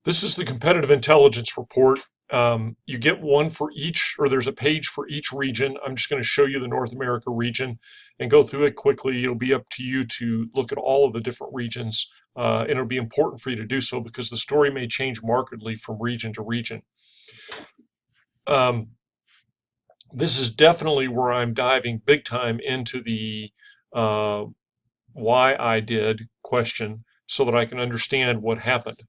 This is the competitive intelligence report. You get one for each, or there's a page for each region. I'm just going to show you the North America region and go through it quickly. It'll be up to you to look at all of the different regions, and it'll be important for you to do so because the story may change markedly from region to region. Um, this is definitely where I'm diving big time into the uh, why I did question so that I can understand what happened.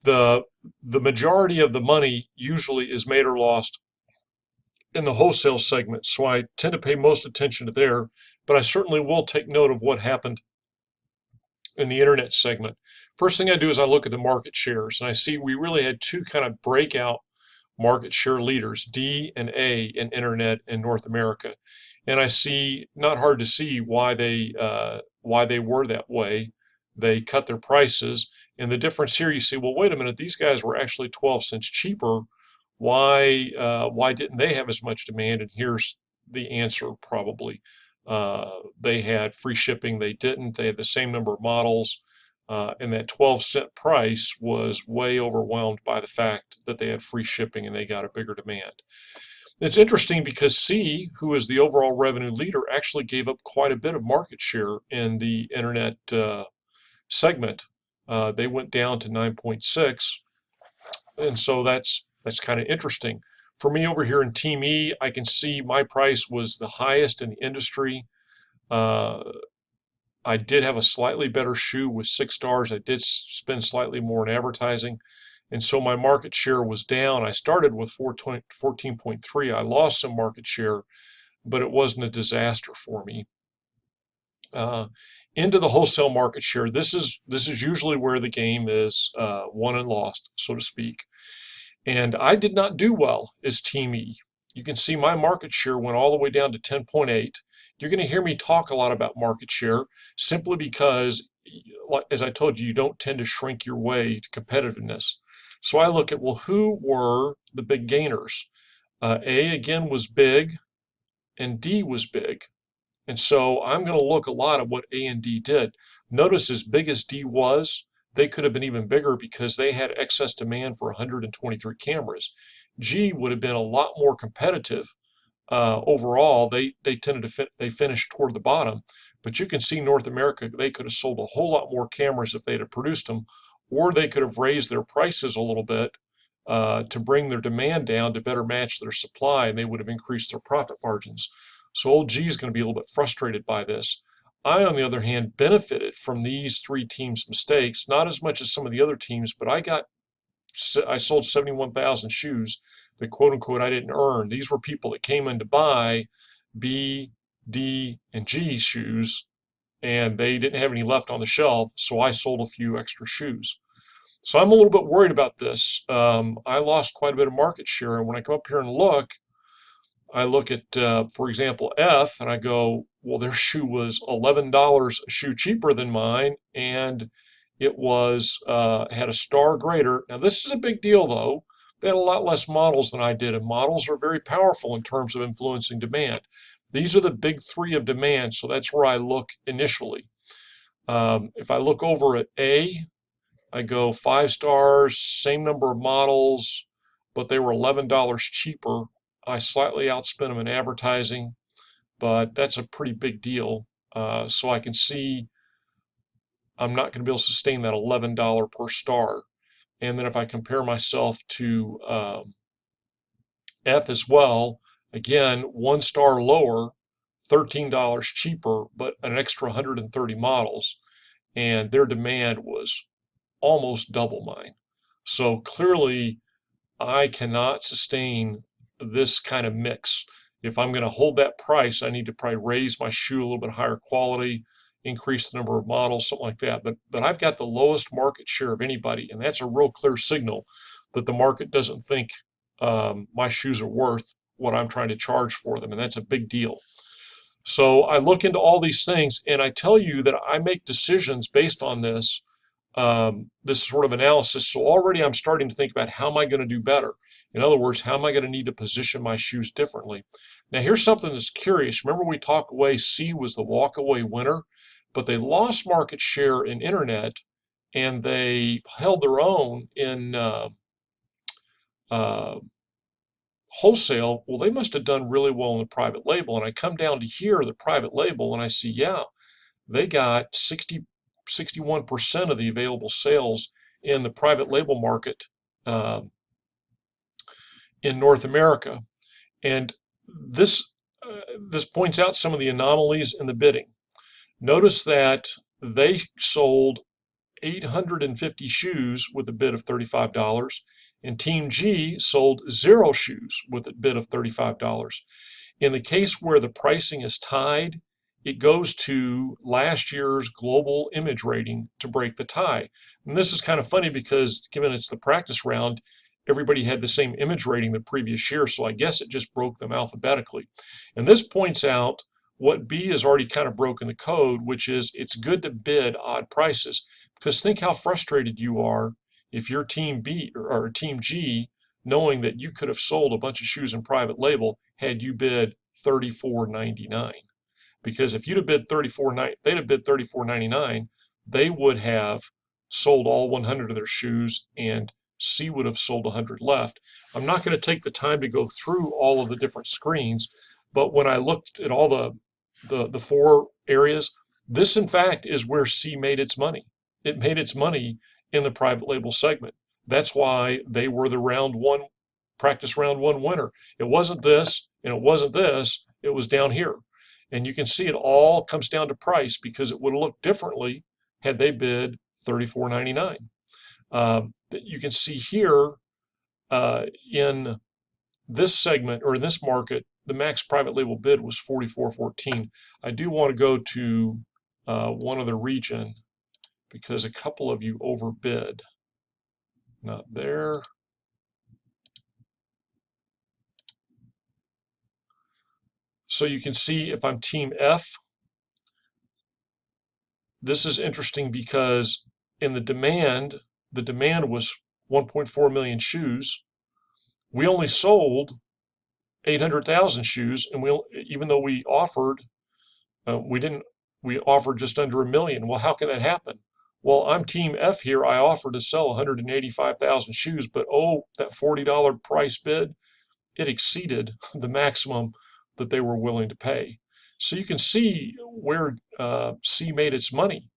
The the majority of the money usually is made or lost in the wholesale segment, so I tend to pay most attention to there, but I certainly will take note of what happened in the internet segment. First thing I do is I look at the market shares, and I see we really had two kind of breakout market share leaders, D and A, in internet in North America. And I see, not hard to see why they were that way. They cut their prices, and the difference here, you see, well, wait a minute, these guys were actually 12 cents cheaper. Why didn't they have as much demand? And here's the answer, probably. They had free shipping. They didn't. They had the same number of models. And that 12-cent price was way overwhelmed by the fact that they had free shipping and they got a bigger demand. It's interesting because C, who is the overall revenue leader, actually gave up quite a bit of market share in the internet segment. They went down to 9.6, and so that's kind of interesting. For me over here in Team E, I can see my price was the highest in the industry. Uh, I did have a slightly better shoe with 6 stars. I did spend slightly more in advertising. And so my market share was down. I started with 14.3. I lost some market share, but it wasn't a disaster for me. Uh, into the wholesale market share, this is usually where the game is won and lost, so to speak. And I did not do well as Team E. You can see my market share went all the way down to 10.8. You're going to hear me talk a lot about market share simply because, as I told you, you don't tend to shrink your way to competitiveness. So I look at, well, who were the big gainers? A, again, was big, and D was big. And so I'm going to look a lot at what A and D did. Notice as big as D was, they could have been even bigger because they had excess demand for 123 cameras. G would have been a lot more competitive overall. They tended to they finished toward the bottom, but you can see North America, they could have sold a whole lot more cameras if they'd have produced them, or they could have raised their prices a little bit to bring their demand down to better match their supply, and they would have increased their profit margins. So old G is going to be a little bit frustrated by this. I, on the other hand, benefited from these three teams' mistakes, not as much as some of the other teams, but I sold 71,000 shoes that quote unquote I didn't earn. These were people that came in to buy B, D, and G shoes, and they didn't have any left on the shelf, so I sold a few extra shoes. So I'm a little bit worried about this. I lost quite a bit of market share, and when I come up here and look, I look at, for example, F, and I go, well, their shoe was $11 a shoe cheaper than mine, and it was had a star greater. Now, this is a big deal, though. They had a lot less models than I did, and models are very powerful in terms of influencing demand. These are the big three of demand, so that's where I look initially. If I look over at A, I go 5 stars, same number of models, but they were $11 cheaper. I slightly outspent them in advertising, but that's a pretty big deal. So I can see I'm not going to be able to sustain that $11 per star. And then if I compare myself to F as well, again, 1 star lower, $13 cheaper, but an extra 130 models. And their demand was almost double mine. So clearly, I cannot sustain this kind of mix. If I'm going to hold that price, I need to probably raise my shoe a little bit higher quality, increase the number of models, something like that. But I've got the lowest market share of anybody, and that's a real clear signal that the market doesn't think my shoes are worth what I'm trying to charge for them, and that's a big deal. So I look into all these things, and I tell you that I make decisions based on this sort of analysis. So already I'm starting to think about how am I going to do better? In other words, how am I going to need to position my shoes differently? Now, here's something that's curious. Remember, we talked away C was the walk away winner, but they lost market share in internet and they held their own in uh, wholesale. Well, they must have done really well in the private label. And I come down to here, the private label, and I see, yeah, they got 61% of the available sales in the private label market uh, in North America. And this this points out some of the anomalies in the bidding. Notice that they sold 850 shoes with a bid of $35, and Team G sold 0 shoes with a bid of $35. In the case where the pricing is tied, it goes to last year's global image rating to break the tie. And this is kind of funny because given it's the practice round, everybody had the same image rating the previous year, so I guess it just broke them alphabetically. And this points out what B has already kind of broken the code, which is it's good to bid odd prices. Because think how frustrated you are if you're Team B or Team G, knowing that you could have sold a bunch of shoes in private label had you bid $34.99. Because if you'd have bid they'd have bid $34.99, they would have sold all 100 of their shoes, and C would have sold 100 left. I'm not going to take the time to go through all of the different screens, but when I looked at all the 4 areas, this in fact is where C made its money. It made its money in the private label segment. That's why they were the practice round one winner. It wasn't this, and it wasn't this, it was down here. And you can see it all comes down to price, because it would have looked differently had they bid $34.99. You can see here in this segment, or in this market, the max private label bid was $44.14. I do want to go to one other region because a couple of you overbid. Not there. So you can see if I'm Team F, this is interesting because in the demand was 1.4 million shoes. We only sold 800,000 shoes, and even though we offered, we offered just under 1 million. Well, how can that happen? Well, I'm Team F here. I offered to sell 185,000 shoes, but oh, that $40 price bid, it exceeded the maximum that they were willing to pay. So you can see where C made its money.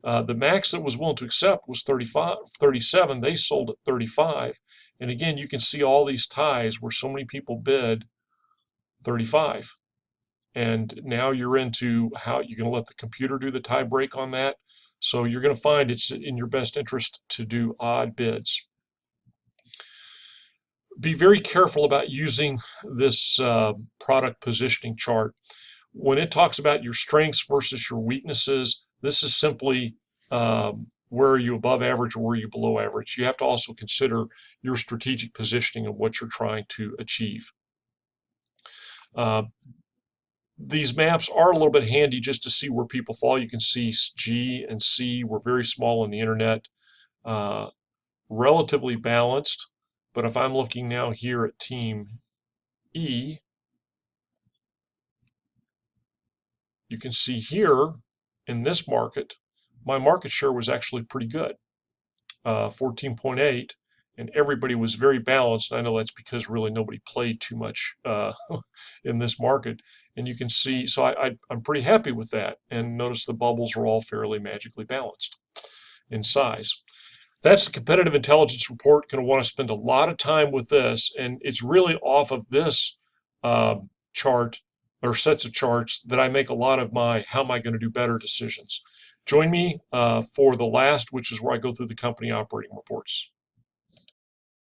The max that was willing to accept was 37. They sold at 35. And again, you can see all these ties where so many people bid 35. And now you're into how you're going to let the computer do the tie break on that. So you're going to find it's in your best interest to do odd bids. Be very careful about using this product positioning chart. When it talks about your strengths versus your weaknesses, this is simply where are you above average or where are you below average. You have to also consider your strategic positioning and what you're trying to achieve. These maps are a little bit handy just to see where people fall. You can see G and C were very small on the internet, relatively balanced. But if I'm looking now here at Team E, you can see here in this market, my market share was actually pretty good, 14.8, and everybody was very balanced. And I know that's because really nobody played too much in this market. And you can see, so I'm pretty happy with that. And notice the bubbles are all fairly magically balanced in size. That's the competitive intelligence report. Going to want to spend a lot of time with this, and it's really off of this chart or sets of charts that I make a lot of my how am I going to do better decisions. Join me for the last, which is where I go through the company operating reports.